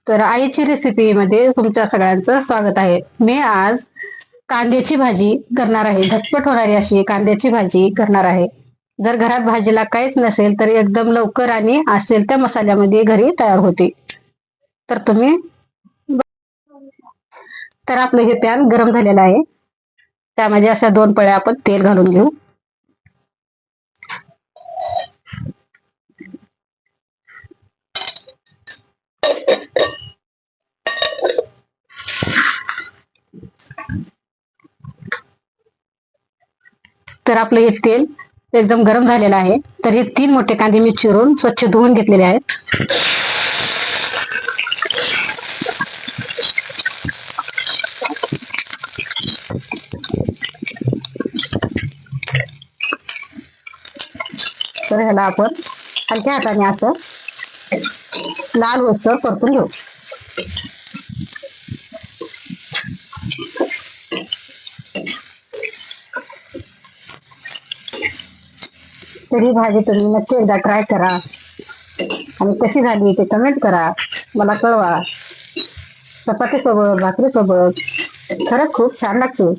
तर आईची रेसिपी मध्ये तुमच्या सगळ्यांचं स्वागत आहे. मी आज कांद्याची भाजी करणार आहे. झटपट होणारी अशी कांद्याची भाजी करणार आहे. जर घरात भाजीला काहीच नसेल तर एकदम लवकर आणि असेल त्या मसाल्यामध्ये घरी तयार होते. तर आपलं हे पॅन गरम झालेलं आहे. त्यामध्ये अशा 2 पळ्या आपण तेल घालून घेऊ. तर आपलं हे तेल एकदम गरम झालेलं आहे. तर हे 3 मोठे कांदे मी चिरून स्वच्छ धुवून घेतलेले आहेत. तर ह्याला आपण हलक्या हाताने असं लाल होईस्तोवर परतून घेऊ. तर ही भाजी तुम्ही नक्की एकदा ट्राय करा आणि कशी झाली ते कमेंट करा, मला कळवा. चपाती सोबत, भाकरी सोबत खरंच खूप छान लागते.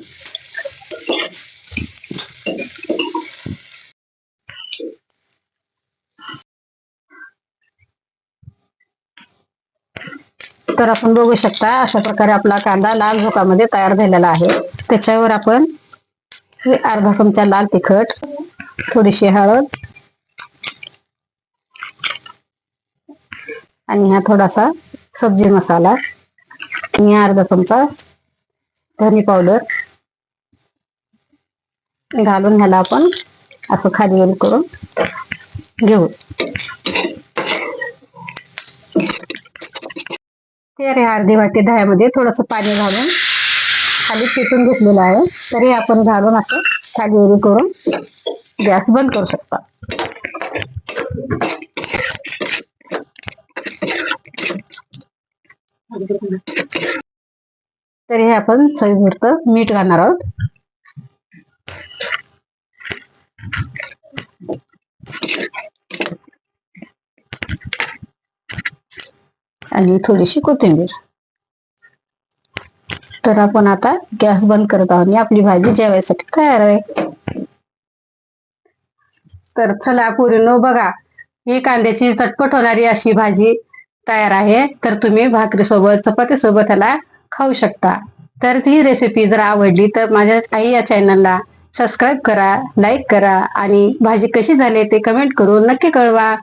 तर आपण बघू शकता अशा प्रकारे आपला कांदा लाल झोकामध्ये तयार झालेला आहे. त्याच्यावर आपण अर्धा चमचा लाल तिखट, थोडीशी हळद आणि हा थोडासा सब्जी मसाला आणि अर्धा चमचा धनी पावडर घालून ह्याला आपण असं खाली वर करून घेऊ. तर हे अर्धी वाटी दह्यामध्ये थोडस पाणी घालून खाली फेटून घेतलेलं आहे. तरी आपण घालून असं खाली वर करून गॅस बंद करू शकता. तर हे आपण चवीपुरतं मीठ घालणार आहोत. आणि थोडीशी कोथिंबीर. तर आपण आता गॅस बंद करत आहोत आणि आपली भाजी जेवायसाठी तयार आहे. तर चला पोरींनो बघा, ही कांद्याची चटपट होणारी अशी भाजी तयार आहे. तर तुम्ही भाकरी सोबत, चपाती सोबत ह्याला खाऊ शकता. तर ती रेसिपी जर आवडली तर माझ्या आई या चॅनलला सबस्क्राईब करा, लाईक करा आणि भाजी कशी झाली ते कमेंट करून नक्की कळवा.